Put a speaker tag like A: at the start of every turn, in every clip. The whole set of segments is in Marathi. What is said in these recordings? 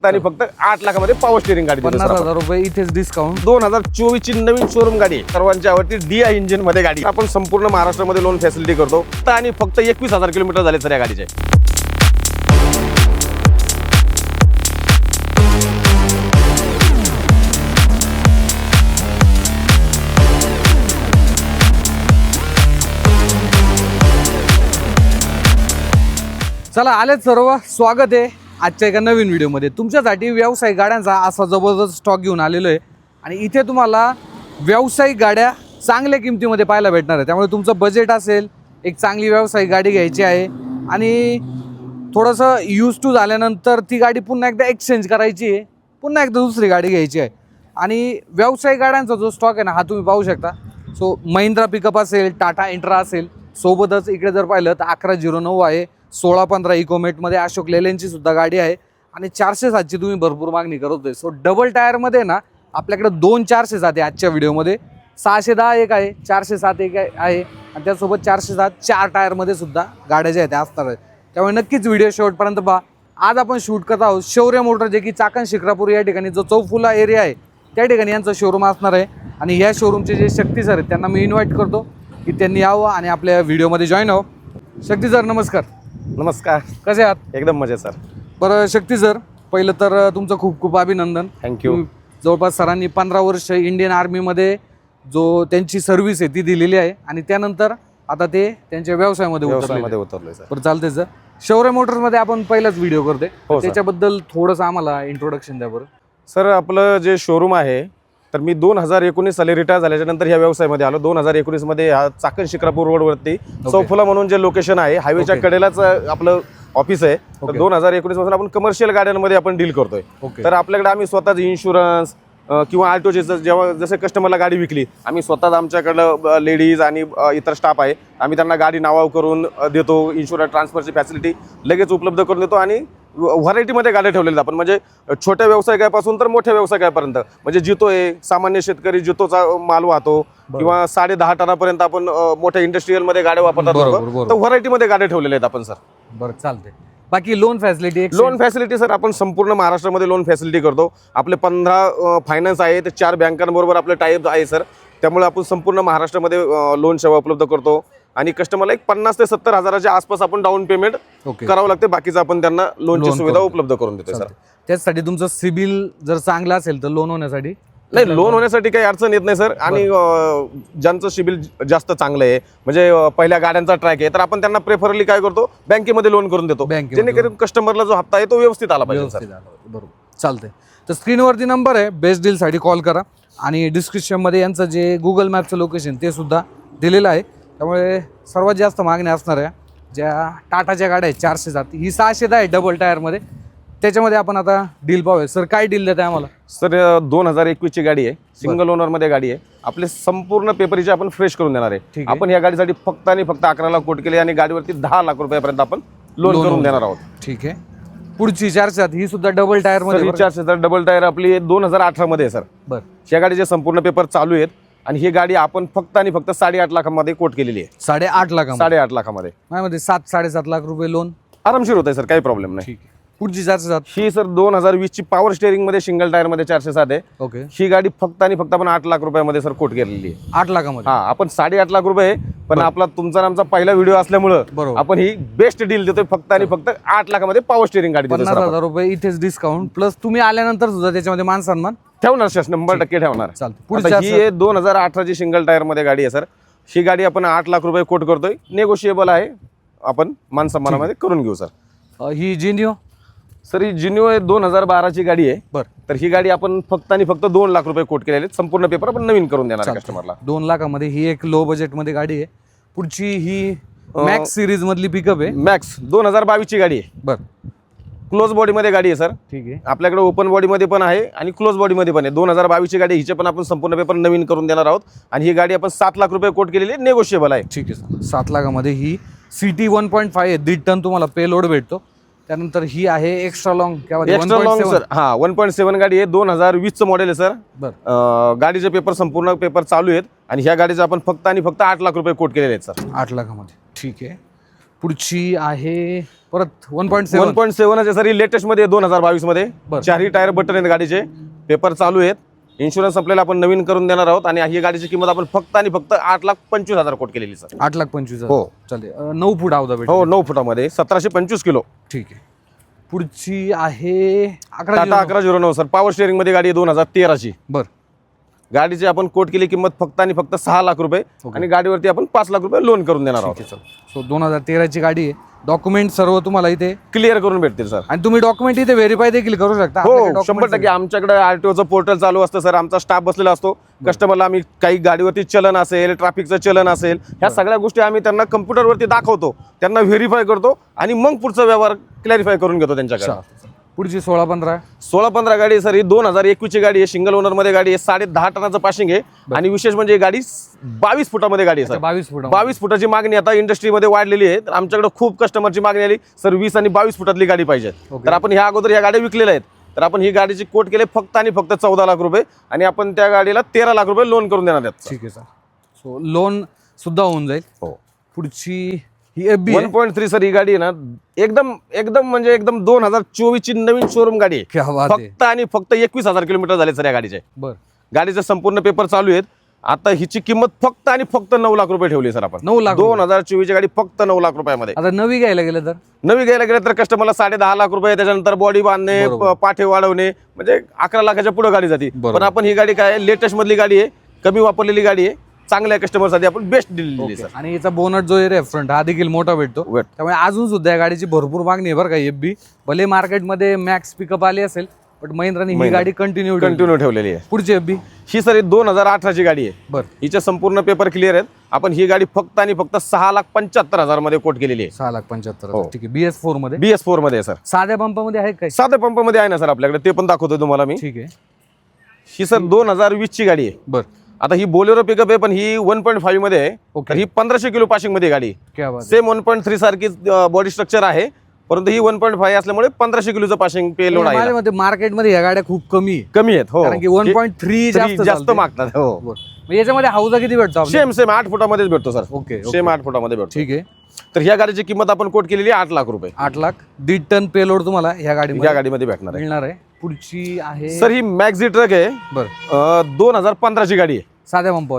A: आणि फक्त 8 लाखामध्ये पॉवर स्टीअरिंग गाडी देतो सर आपण.
B: 50,000 रुपये इथेच डिस्काउंट.
A: 2024 ची नवीन शोरूम गाडी आहे. सर्वांच्या आवडती DI इंजिन मध्ये गाडी. आपण संपूर्ण महाराष्ट्रामध्ये लोन फॅसिलिटी करतो आणि फक्त 21,000 किलोमीटर झाले सर या गाडीचे.
B: चला आलेत सर्व, स्वागत आहे आजच्या एका नवीन व्हिडिओमध्ये. तुमच्यासाठी व्यावसायिक गाड्यांचा असा जबरदस्त स्टॉक घेऊन आलेलो आहे आणि इथे तुम्हाला व्यावसायिक गाड्या चांगल्या किमतीमध्ये पाहायला भेटणार आहे. त्यामुळे तुमचं बजेट असेल, एक चांगली व्यावसायिक गाडी घ्यायची आहे आणि थोडंसं यूज टू झाल्यानंतर ती गाडी पुन्हा एकदा एक्सचेंज करायची आहे, पुन्हा एकदा दुसरी गाडी घ्यायची आहे. आणि व्यावसायिक गाड्यांचा जो स्टॉक आहे ना, हा तुम्ही पाहू शकता. सो महिंद्रा पिकअप असेल, टाटा इंट्रा असेल, सोबतच इकडे जर पाहिलं तर 1109 आहे, 1615 इकोमेटमध्ये अशोक लेलँडची सुद्धा गाडी आहे आणि 407ची तुम्ही भरपूर मागणी करत होते. सो डबल टायरमध्ये ना आपल्याकडे 2 407 आहे आजच्या व्हिडिओमध्ये. 610 एक आहे, 407 एक आहे आणि त्यासोबत 407 4 टायरमध्ये सुद्धा गाड्या ज्या आहेत त्या असणार आहेत. त्यामुळे नक्कीच व्हिडिओ शेवटपर्यंत पहा. आज आपण शूट करत आहोत शौर्य मोटर, जे की चाकण शिक्रापूर या ठिकाणी जो चौफुला एरिया आहे त्या ठिकाणी यांचं शोरूम असणार आहे. आणि ह्या शोरूमचे जे शक्ती सर आहेत त्यांना मी इन्व्हाइट करतो की त्यांनी यावं आणि आपल्या व्हिडिओमध्ये जॉईन व्हावं. शक्ती सर नमस्कार.
A: नमस्कार,
B: कसे आहात?
A: एकदम मजेत सर.
B: बरं शक्ती सर, पहिलं तर तुमचं खूप खूप अभिनंदन.
A: थँक्यू.
B: जवळपास सरांनी 15 वर्ष इंडियन आर्मीमध्ये जो त्यांची सर्व्हिस आहे ती दिलेली आहे आणि त्यानंतर आता ते त्यांच्या व्यवसायामध्ये
A: उतरलोय सर.
B: बरं चालतंय सर. शौर्य मोटर्समध्ये आपण पहिलाच व्हिडिओ करतोय,
A: हो सर.
B: त्याच्याबद्दल थोडंसं आम्हाला इंट्रोडक्शन द्या बरं.
A: सर आपलं जे शोरूम आहे तर मी 2019 साली रिटायर झाल्याच्या नंतर ह्या व्यवसायामध्ये आलो. 2019 मध्ये हा चाकण शिक्रापूर रोडवरती चौफुला म्हणून जे लोकेशन आहे हायवेच्या कडेलाच आपलं ऑफिस आहे. तर 2019 पासून आपण कमर्शियल गाड्यांमध्ये आपण डील करतोय. तर आपल्याकडे आम्ही स्वतःच इन्शुरन्स किंवा ऑटोचे जेव्हा जसे कस्टमरला गाडी विकली, आम्ही स्वतःच आमच्याकडं लेडीज आणि इतर स्टाफ आहे, आम्ही त्यांना गाडी नावाव करून देतो. इन्शुरन्स ट्रान्सफरची फॅसिलिटी लगेच उपलब्ध करून देतो आणि व्हरायटीमध्ये गाड्या ठेवलेल्या आपण, म्हणजे छोट्या व्यावसायिकापासून तर मोठ्या व्यावसायिकापर्यंत, म्हणजे जितो आहे सामान्य शेतकरी जितोचा माल वाहतो किंवा 10.5 टनापर्यंत आपण मोठ्या इंडस्ट्रियलमध्ये गाड्या वापरतात. तर व्हरायटीमध्ये गाड्या ठेवलेल्या आहेत आपण सर.
B: बरं चालतंय. बाकी loan facility?
A: Loan facility sir आपण संपूर्ण महाराष्ट्रामध्ये लोन फॅसिलिटी करतो. आपले 15 फायनान्स आहे, ते 4 बँकांबरोबर आपलं टाईप आहे सर. त्यामुळे आपण संपूर्ण महाराष्ट्रामध्ये लोन सेवा उपलब्ध करतो आणि कस्टमरला एक 50 ते 70 हजाराच्या आसपास आपण डाऊन पेमेंट करावं लागते. बाकीचं आपण त्यांना लोनची सुविधा उपलब्ध करून देतो सर.
B: त्यासाठी तुमचं सिबिल जर चांगलं असेल तर लोन होण्यासाठी
A: नाही, लोन होण्यासाठी काही अडचण येत नाही सर. आणि ज्यांचं सिबिल जास्त चांगलं आहे, म्हणजे पहिल्या गाड्यांचा ट्रॅक आहे, तर आपण त्यांना प्रेफरली काय करतो, बँकेमध्ये लोन करून देतो, जेणेकरून कस्टमरला जो हप्ता आहे तो व्यवस्थित आला पाहिजे सर.
B: बरोबर चालतंय. तर स्क्रीनवरती नंबर आहे, बेस्ट डीलसाठी कॉल करा आणि डिस्क्रिप्शनमध्ये यांचं जे गुगल मॅपचं लोकेशन ते सुद्धा दिलेलं आहे. त्यामुळे सर्वात जास्त मागण्या असणार आहे ज्या टाटाच्या गाड्या आहेत 407, ही 610 आहे डबल टायरमध्ये. त्याच्यामध्ये आपण आता डील पाहूया. सर काय डील देत आहे आम्हाला?
A: सर 2021 ची गाडी आहे, सिंगल ओनरमध्ये गाडी आहे. आपले संपूर्ण पेपरीचे आपण फ्रेश करून देणार आहे. आपण या गाडीसाठी फक्त आणि फक्त 11 लाख कोट केले आणि गाडीवरती 10 लाख रुपयापर्यंत आपण लोन करून देणार आहोत.
B: ठीक आहे. पुढची 407 ही सुद्धा डबल टायर मध्ये?
A: 407 डबल टायर आपली 2018 मध्ये आहे सर.
B: बरं.
A: या गाडीचे संपूर्ण पेपर चालू आहेत आणि ही गाडी आपण फक्त आणि फक्त 8.5 लाखामध्ये कोट केलेली आहे.
B: 8.5 लाख?
A: 8.5 लाखामध्ये
B: माझ्यामध्ये 7-7.5 लाख रुपये लोन
A: आरामशीर होत आहे सर, काही प्रॉब्लेम नाही.
B: ठीक आहे. पुढची 407
A: ही सर 2020 ची पॉवर स्टेअरिंग मध्ये सिंगल टायर मध्ये 407 आहे.
B: ओके.
A: ही गाडी फक्त आणि फक्त आपण 8 लाख रुपयामध्ये सर कोट केलेली आहे.
B: 8 लाखामध्ये?
A: हा, आपण 8.5 लाख रुपये, पण आपला तुमचा आमचा पहिला व्हिडिओ असल्यामुळं आपण ही बेस्ट डील देतोय. फक्त आणि फक्त 8 लाखामध्ये पॉवर स्टेअरिंग गाडी देतोय.
B: 50,000 रुपये इथेच डिस्काउंट, प्लस तुम्ही आल्यानंतर सुद्धा त्याच्यामध्ये मान सन्मान
A: ठेवणार सर, 100% ठेवणार.
B: चालतं.
A: ही 2018 ची सिंगल टायर मध्ये गाडी आहे सर. ही गाडी आपण 8 लाख रुपये कोट करतोय, नेगोशिएबल आहे, आपण मान सन्मानामध्ये करून घेऊ सर.
B: ही जिनिओ?
A: सर ही जिनिओ 2012 ची गाडी आहे.
B: बरं.
A: तर ही गाडी आपण फक्त आणि फक्त 2 लाख रुपये कोट केलेले, संपूर्ण पेपर आपण नवीन करून देणार कस्टमरला.
B: 2 लाखामध्ये ही एक लो बजेट मध्ये गाडी आहे. पुढची ही मॅक्स सिरीज मधली पिकअप आहे.
A: मॅक्स 2022 ची गाडी आहे.
B: बरं.
A: क्लोज बॉडीमध्ये गाडी आहे सर.
B: ठीक आहे.
A: आपल्याकडे ओपन बॉडीमध्ये पण आहे आणि क्लोज बॉडीमध्ये पण आहे. 2022 ची गाडी, हिचे पण आपण संपूर्ण पेपर नवीन करून देणार आहोत आणि ही गाडी आपण 7 लाख रुपये कोट केलेली आहे, नेगोशिएबल आहे.
B: ठीक आहे सर. 7 लाखामध्ये ही सिटी 1.5 आहे, 1.5 टन तुम्हाला पे लोड भेटतो. त्यानंतर ही आहे एक्स्ट्रा लॉंग
A: सर. हा, 1.7 गाडी आहे, 2020 चं मॉडेल आहे सर. गाडीचे पेपर संपूर्ण पेपर चालू आहेत आणि ह्या गाडीचं आपण फक्त आणि फक्त 8 लाख रुपये कोट केलेले आहेत सर.
B: 8 लाखामध्ये. ठीक आहे. पुढची आहे परत 1.7.
A: 1.7 आहे सर, ही लेटेस्ट मध्ये 2022 मध्ये.
B: बरं.
A: चारही टायर बटन आहेत गाडीचे, पेपर चालू आहेत. इन्शुरन्स आपल्याला आपण नवीन करून देणार आहोत आणि ही गाडीची किंमत आपण फक्त आणि फक्त 8,25,000 कोट केलेली सर.
B: 8,25,000.
A: हो.
B: चालेल. 9 फूट अवधा भेटेल.
A: हो, 9 फुटामध्ये 1725 किलो.
B: ठीक आहे. पुढची आहे
A: टाटा 1109 सर, पॉवर स्टेअरिंग मध्ये गाडी आहे 2013ची.
B: बर.
A: गाडीची आपण कोट केली किंमत फक्त आणि फक्त 6 लाख रुपये आणि गाडीवरती आपण 5 लाख रुपये लोन करून देणार आहोत.
B: सो 2013ची गाडी आहे. डॉक्युमेंट सर्व तुम्हाला इथे
A: क्लिअर करून भेटतील सर.
B: आणि तुम्ही डॉक्युमेंट इथे व्हेरीफाय देखील करू शकता.
A: हो,
B: आपल्याकडे
A: 100% आमच्याकडे आरटीओचं पोर्टल चालू असतं सर. आमचा स्टाफ बसलेला असतो. कस्टमरला आम्ही काही गाडीवरती चलन असेल, ट्रॅफिकचं चलन असेल, ह्या सगळ्या गोष्टी आम्ही त्यांना कम्प्युटरवरती दाखवतो, त्यांना व्हेरीफाय करतो आणि मग पुढचा व्यवहार क्लॅरिफाय करून घेतो त्यांच्याकडे.
B: पुढची 16-15.
A: 16-15 गाडी आहे सर, ही 2021 ची गाडी आहे. सिंगल ओनर मध्ये गाडी आहे. 10.5 टनाचं पाशिंग आहे आणि विशेष म्हणजे ही गाडी 22 फुटामध्ये गाडी आहे सर.
B: 22 फूट.
A: 22 फुटाची मागणी आता इंडस्ट्रीमध्ये वाढलेली आहे. तर आमच्याकडे खूप कस्टमरची मागणी आली सर, 20 आणि 22 फुटातली गाडी पाहिजे. तर आपण ह्या अगोदर ह्या गाड्या विकलेल्या आहेत. तर आपण ही गाडीची कोट केले फक्त आणि फक्त 14 लाख रुपये आणि आपण त्या गाडीला 13 लाख रुपये लोन करून देणार आहेत.
B: ठीक आहे सर. सो लोन सुद्धा होऊन जाईल.
A: हो.
B: पुढची ही FB
A: 1.3 सर, ही गाडी आहे ना एकदम एकदम म्हणजे एकदम 2024 ची नवीन शोरूम गाडी आहे.
B: क्या बात आहे.
A: फक्त आणि फक्त 21,000 किलोमीटर झाले सर या गाडीचे.
B: बर.
A: गाडीचे संपूर्ण पेपर चालू आहेत. आता हिची किंमत फक्त आणि फक्त 9 लाख रुपये ठेवली सर आपण.
B: 9 लाख.
A: 2024 ची गाडी फक्त 9 लाख रुपयामध्ये.
B: आता नवी घ्यायला गेलं तर
A: नवी घ्यायला गेलं तर कस्टमरला 10.5 लाख रुपये, त्याच्यानंतर बॉडी बांधणे, पाठे वाढवणे, म्हणजे 11 लाखाच्या पुढे गाडी जाते. पण आपण ही गाडी काय लेटेस्ट मधली गाडी आहे, कमी वापरलेली गाडी आहे, चांगल्या कस्टमरसाठी आपण बेस्ट दिलेली सर.
B: आणि याचा बोनट जो आहे फ्रंट हा देखील मोठा भेटतो. त्यामुळे अजून सुद्धा या गाडीची भरपूर मागणी आहे बरं का. FB भले मार्केटमध्ये मॅक्स पिकअप आली असेल, पण महिंद्राने ही गाडी कंटिन्यू
A: ठेवलेली आहे.
B: पुढची FB
A: ही सर 2018 ची गाडी आहे.
B: बरं.
A: हिचे संपूर्ण पेपर क्लिअर आहेत. आपण ही गाडी फक्त आणि फक्त 6,75,000 मध्ये कोट केलेली आहे.
B: 6,75,000. ठीक आहे. BS4 मध्ये.
A: BS4 मध्ये आहे सर.
B: साध्या पंपामध्ये आहे काय?
A: साध्या पंपामध्ये आहे ना सर आपल्याकडे, ते पण दाखवतो तुम्हाला मी.
B: ठीक आहे.
A: ही सर 2020 ची गाडी आहे.
B: बरं.
A: आता ही बोलेरो पिकअप आहे, पण ही 1.5 मध्ये आहे. तर ही 1500 किलो पाशिंग मध्ये गाडी. सेम 1.3 सारखी बॉडी स्ट्रक्चर आहे, परंतु ही 1.5 असल्यामुळे 1500 किलोचं पाशिंग पेलोड आहे.
B: मार्केटमध्ये या गाड्या खूप कमी
A: आहेत. हो,
B: कारण की 1.3
A: जास्त मागतात. हो.
B: याच्यामध्ये हाऊजा किती भेटतो?
A: सेम 8 फुटामध्येच भेटतो सर.
B: ओके.
A: सेम 8 फुटामध्ये भेटतो.
B: ठीक आहे.
A: तर ह्या गाडीची किंमत आपण कोट केलेली आहे 8 लाख रुपये.
B: 8 लाख. 1.5 टन पेलोड तुम्हाला ह्या
A: गाडीमध्ये भेटणार
B: मिळणार आहे. पुढची आहे
A: सर, ही मॅक्झी ट्रक आहे.
B: बरं.
A: 2015 ची गाडी आहे.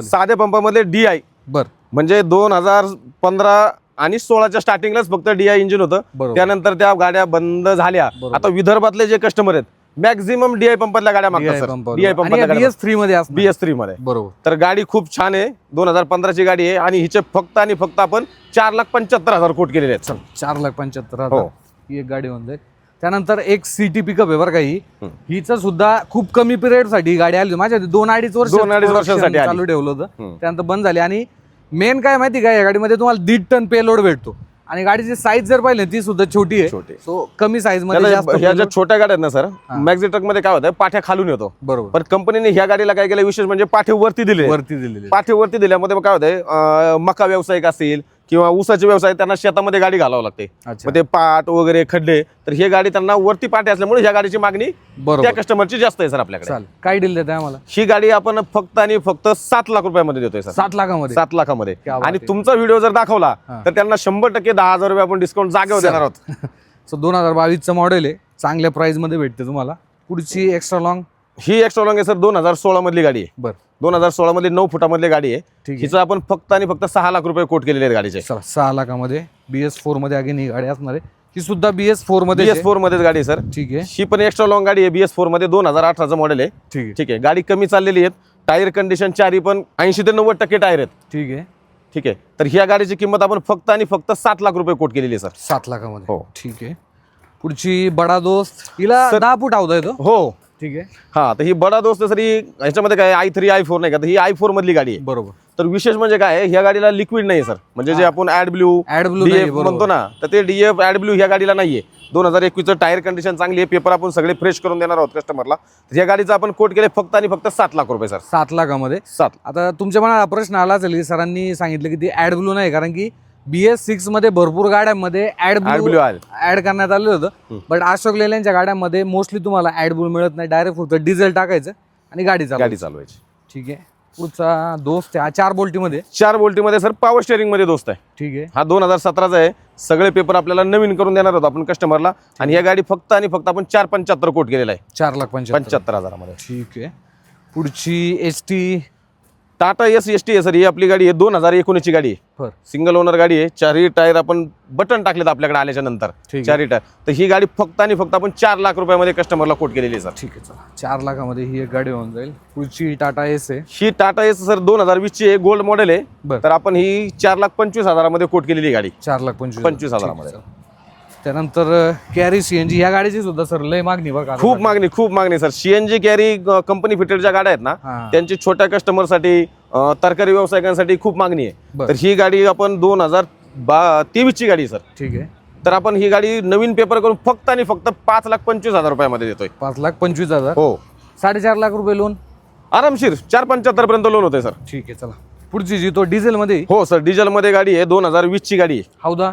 A: साध्या पंपामध्ये DI.
B: बर.
A: म्हणजे 2015 आणि 16च्या स्टार्टिंगलाच फक्त DI इंजिन होतं. त्यानंतर त्या गाड्या बंद झाल्या. आता विदर्भातले जे कस्टमर आहेत मॅक्झिमम DI पंपातल्या गाड्या मागतात सर. DI पंपातल्या
B: BS3 मध्ये
A: BS3 मध्ये.
B: बरोबर.
A: तर गाडी खूप छान आहे. 2015 ची गाडी आहे आणि हिचे फक्त आणि फक्त आपण 4,75,000 कोट केलेले आहेत.
B: 4,75,000 ही एक गाडी होऊन जाईल. त्यानंतर एक सिटी पिकअप आहे बरं का. हिचं सुद्धा खूप कमी पिरियड साठी गाडी आली. माझ्या 2-2.5
A: वर्षांसाठी
B: चालू ठेवलं होतं, त्यानंतर बंद झाली. आणि मेन काय माहिती का, या गाडीमध्ये तुम्हाला 1.5 टन पेलोड भेटतो आणि गाडीची साईज जर पाहिली ती सुद्धा छोटी आहे. सो कमी साईज मध्ये
A: ह्या ज्या छोट्या गाड्या आहेत ना सर, मॅक्झी ट्रक मध्ये काय होतं, पाठ्या खालून येतो.
B: बरोबर.
A: पण कंपनीने ह्या गाडीला काय केलं विशेष म्हणजे पाठे वरती दिले. पाठे वरती दिल्यामध्ये काय होतंय, मका व्यावसायिक असेल किंवा ऊसाचे व्यवसाय, त्यांना शेतामध्ये गाडी घालावं लागते. मग ते पाट वगैरे खड्डे, तर ही गाडी त्यांना वरती पाटे असल्यामुळे ह्या गाडीची मागणी त्या कस्टमरची जास्त आहे सर आपल्याकडे.
B: काय डील देताय आम्हाला?
A: ही गाडी आपण फक्त आणि फक्त 7 लाख रुपयामध्ये देतोय सर.
B: 7 लाखामध्ये?
A: 7 लाखामध्ये. आणि तुमचा व्हिडिओ जर दाखवला तर त्यांना 100% 10,000 रुपये आपण डिस्काउंट जागेवर देणार आहोत.
B: सो 2022चं मॉडेल आहे, चांगल्या प्राइस मध्ये भेटते तुम्हाला. पुढची एक्स्ट्रा लॉंग.
A: ही एक्स्ट्रा लॉंग आहे सर, 2016 मधली गाडी आहे.
B: बरं.
A: 2016 मध्ये 9 फुटामधली गाडी आहे. हिचं आपण फक्त आणि फक्त 6 लाख रुपये कोट केलेले आहेत गाडीचे.
B: 6 लाखामध्ये BS4 मध्ये अगेन ही गाडी असणार आहे. ही सुद्धा BS4 मध्ये.
A: BS4 मध्येच गाडी आहे सर.
B: ठीक आहे.
A: ही पण एक्स्ट्रा लॉंग गाडी आहे, BS4 मध्ये 2018चं मॉडेल आहे. ठीक आहे. गाडी कमी चाललेली आहे. टायर कंडिशन चारी पण 80 ते 90% टायर आहेत. ठीक आहे. तर ह्या गाडीची किंमत आपण फक्त आणि फक्त 7 लाख रुपये कोट केलेली आहे सर.
B: 7 लाखामध्ये.
A: हो.
B: ठीक आहे. पुढची बडा दोस्त, हिला 10 फूट आवता येतो.
A: हो.
B: ठीक आहे.
A: हा, तर ही बडा दोस्त सर, ही ह्याच्यामध्ये काय i3 i4 नाही का, तर ही i4 मधली गाडी आहे.
B: बरोबर.
A: तर विशेष म्हणजे काय, ह्या गाडीला लिक्विड नाही सर, म्हणजे जे आपण ऍडब्ल्यू म्हणतो ना, तर ते DF ऍडब्ल्यू ह्या गाडीला नाहीये. 2021चं टायर कंडिशन चांगली आहे. पेपर आपण सगळे फ्रेश करून देणार आहोत कस्टमरला. या गाडीचा आपण कोट केले फक्त आणि फक्त 7 लाख रुपये सर.
B: 7 लाखामध्ये.
A: 7.
B: आता तुमच्या मनात प्रश्न आला असेल की सरांनी सांगितलं की ती ऍडब्ल्यू नाही, कारण की BS6 मध्ये भरपूर गाड्यांमध्ये ऍडब्ल्यू ऍड करण्यात आलं होतं. बट अशोक लेलँडच्या गाड्यांमध्ये मोस्टली तुम्हाला ऍडब्ल्यू मिळत नाही. डायरेक्ट फक्त डिझेल टाकायचं आणि गाडी चालवायची.
A: चालवायची.
B: ठीक आहे. पुढचा दोस्त आहे 4 बोल्टीमध्ये.
A: 4 बोल्टीमध्ये सर पॉवर स्टेअरिंग मध्ये दोस्त आहे.
B: ठीक आहे.
A: हा 2017चा आहे. सगळे पेपर आपल्याला नवीन करून देणार होतो आपण कस्टमरला. आणि ही गाडी फक्त आणि फक्त आपण 475 कोट केलेला आहे.
B: 4,75,000
A: मध्ये.
B: ठीक आहे. पुढची ST
A: टाटा ST आहे सर. ही आपली गाडी आहे 2019 ची गाडी आहे.
B: बरं.
A: सिंगल ओनर गाडी आहे. 4ही टायर आपण बटन टाकलेत आपल्याकडे आल्याच्या नंतर.
B: ठीक आहे.
A: 4ही टायर. तर ही गाडी फक्त आणि फक्त आपण 4 लाख रुपयामध्ये कस्टमरला कोट केलेली आहे सर.
B: ठीक आहे. चला 4 लाखामध्ये ही एक गाडी होऊन जाईल. पुढची टाटा एस आहे.
A: ही टाटा एस सर 2020 ची आहे. गोल्ड मॉडेल आहे.
B: बरं.
A: तर आपण ही 4,25,000 मध्ये कोट केलेली आहे गाडी.
B: 4,25,000 मध्ये. त्यानंतर कॅरी CNG ह्या गाडीची सुद्धा सर लय मागणी बघा.
A: खूप मागणी sir. CNG carry company fitted ज्या गाड्या आहेत ना त्यांची छोट्या कस्टमरसाठी तरकारी व्यावसायिकांसाठी खूप मागणी आहे.
B: बरं.
A: तर ही गाडी आपण 2023 ची गाडी सर.
B: ठीक आहे.
A: तर आपण ही गाडी नवीन पेपर करून फक्त आणि फक्त 5,25,000 रुपयामध्ये देतोय.
B: 5,25,000.
A: हो.
B: 4.5 लाख रुपये लोन
A: आरामशीर 4,75 पर्यंत लोन होते सर.
B: ठीक आहे. चला पुढची जी तो डिझेल मध्ये.
A: हो सर. डिझेल मध्ये गाडी आहे 2020 ची गाडी आहे.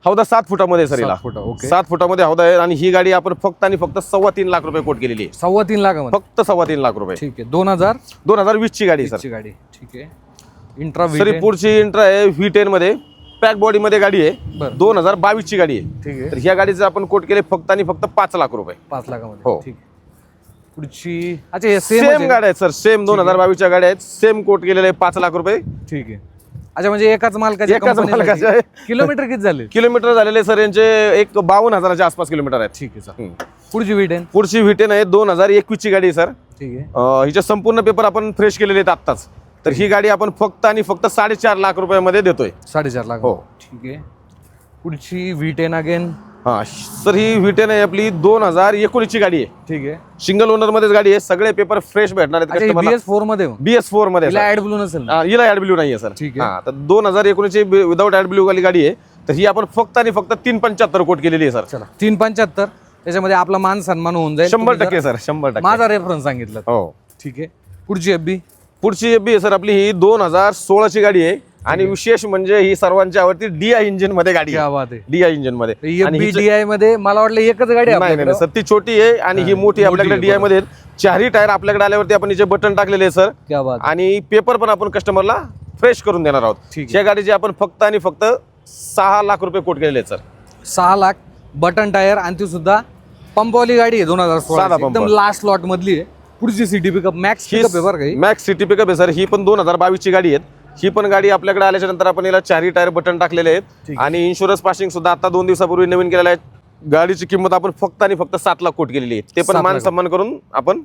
A: हौदा 7 फुटामध्ये सर. 7 फुटामध्ये हौदा आहे. आणि ही गाडी आपण फक्त आणि फक्त 3.25 लाख रुपये कोट केलेली आहे.
B: 3.25 लाखामध्ये
A: फक्त 3.25 लाख रुपये.
B: ठीक आहे. 2020
A: ची गाडी सर.
B: गाडी. ठीक आहे. इंट्रा
A: सर पुढची इंट्रा आहे V10 मध्ये पॅक बॉडी मध्ये गाडी आहे.
B: बरं.
A: 2022 ची गाडी आहे.
B: ठीक आहे.
A: तर ह्या गाडीचे आपण कोट केले फक्त आणि फक्त 5 लाख रुपये.
B: 5 लाखामध्ये.
A: हो.
B: ठीक आहे. पुढची अच्छा हे
A: सेम
B: सेम
A: गाड्या आहेत सर. सेम 2022 च्या गाड्या आहेत. सेम कोट केलेले 5 लाख रुपये.
B: ठीक आहे. अच्छा म्हणजे एकाच मालकाच्या
A: मालकाचे आहे.
B: किलोमीटर किती झाले?
A: किलोमीटर झालेले सर यांचे एक 52,000च्या आसपास किलोमीटर आहेत.
B: ठीक आहे सर. पुढची V10.
A: पुढची V10 आहे 2021 ची गाडी आहे सर.
B: ठीक आहे.
A: हिचे संपूर्ण पेपर आपण फ्रेश केलेले आहेत आत्ताच. तर ही गाडी आपण फक्त आणि फक्त 4.5 लाख रुपयामध्ये देतोय.
B: 4.5 लाख.
A: हो.
B: ठीक आहे. पुढची V10 अगेन.
A: हा सर. ही V10 आहे आपली 2019 ची गाडी आहे.
B: ठीक आहे.
A: सिंगल ओनर मध्येच गाडी आहे. सगळे पेपर फ्रेश भेटणार आहेत कस्टमरला.
B: BS4 मध्ये.
A: BS4 मध्ये
B: हिला ऍड ब्लू नसेल ना?
A: हिला ऍड ब्ल्यू नाहीये सर.
B: ठीक आहे.
A: तर 2019 ची विदाउट ऍड ब्ल्यू वाली गाडी आहे. तर ही आपण फक्त आणि फक्त 375 कोट केलेली आहे सर.
B: चला 375. त्याच्यामध्ये आपला मान सन्मान होऊन जाईल.
A: 100% सर. 100%.
B: माझा रेफरन्स सांगितलं.
A: हो.
B: ठीक आहे. पुढची FB.
A: पुढची FB आहे सर आपली ही 2016 ची गाडी आहे. आणि विशेष म्हणजे ही सर्वांच्या आवडती DI इंजिन मध्ये गाडी
B: क्या
A: आहे.
B: बात आहे.
A: DI इंजिन मध्ये.
B: FB DI मध्ये मला वाटलं एकच गाडी आहे
A: नाही
B: आपल्याकडे.
A: सर. ती छोटी आहे आणि ही मोठी आपल्याकडे DI मध्ये. 4ही टायर आपल्याकडे आल्यावरती आपण हिचे बटन टाकलेले आहे सर.
B: क्या बात.
A: आणि पेपर पण आपण कस्टमरला फ्रेश करून देणार आहोत.
B: ठीक आहे.
A: या गाडीचे आपण फक्त आणि फक्त 6 लाख रुपये कोट केलेले आहेत सर.
B: 6 लाख बटन टायर आणि ती सुद्धा पंपवाली गाडी आहे 2016.
A: साधा पंप.
B: एकदम लास्ट लॉट मधली आहे. पुढची सिटी पिकअप मॅक्स पिकअप आहे बरं काही.
A: मॅक्स सिटी पिकअप आहे सर. ही पण 2022 ची गाडी आहे. ही पण गाडी आपल्याकडे आल्याच्या नंतर आपण याला 4ही टायर बटन टाकलेले आहेत. आणि इन्शुरन्स पासिंग सुद्धा आता 2 दिवसापूर्वी नवीन केलेला आहे. गाडीची किंमत आपण फक्त आणि फक्त 7 लाख कोट केलेली आहे. ते पण
B: 7
A: मान
B: लाख.
A: सन्मान करून आपण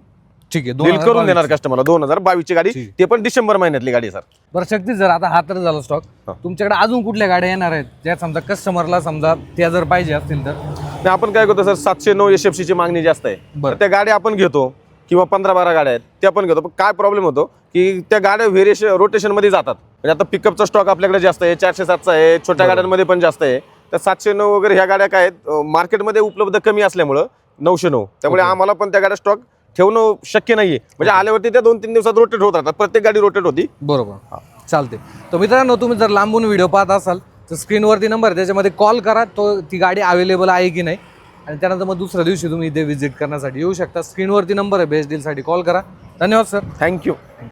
B: ठीक आहे.
A: डील करून देणार कस्टमरला. 2022 ची गाडी.
B: ठीक.
A: ते पण डिसेंबर महिन्यातली गाडी सर.
B: बरं शक्ती जर आता हा तर झाला स्टॉक. तुमच्याकडे अजून कुठल्या गाड्या येणार आहेत ज्या समजा कस्टमरला समजा त्या जर पाहिजे असतील तर?
A: नाही, आपण काय करतो सर 709 SFC ची मागणी जास्त आहे.
B: बरं.
A: तर त्या गाड्या आपण घेतो किंवा 15-12 गाड्या आहेत त्या पण घेतो. पण काय प्रॉब्लेम होतो की त्या गाड्या व्हेरिएशन रोटेशन मध्ये जातात. म्हणजे आता पिकअपचा स्टॉक आपल्याकडे जास्त आहे. 407चा आहे. छोट्या गाड्यांमध्ये पण जास्त आहे. तर 709 वगैरे ह्या गाड्या काय आहेत मार्केटमध्ये उपलब्ध कमी असल्यामुळं 909. त्यामुळे आम्हाला पण त्या गाड्या स्टॉक ठेवणं शक्य नाहीये. म्हणजे आल्यावरती त्या 2-3 दिवसात रोटेट होत राहतात. प्रत्येक गाडी रोटेट होती.
B: बरोबर. चालते. तर मित्रांनो तुम्ही जर लांबून व्हिडिओ पाहत असाल तर स्क्रीनवरती नंबर आहे त्याच्यामध्ये कॉल करा. ती गाडी अवेलेबल आहे की नाही. आणि त्यानंतर मग दुसऱ्या दिवशी तुम्ही इथे व्हिजिट करण्यासाठी येऊ शकता. स्क्रीनवरती नंबर आहे. बेस्ट डीलसाठी कॉल करा. धन्यवाद सर.
A: थँक्यू.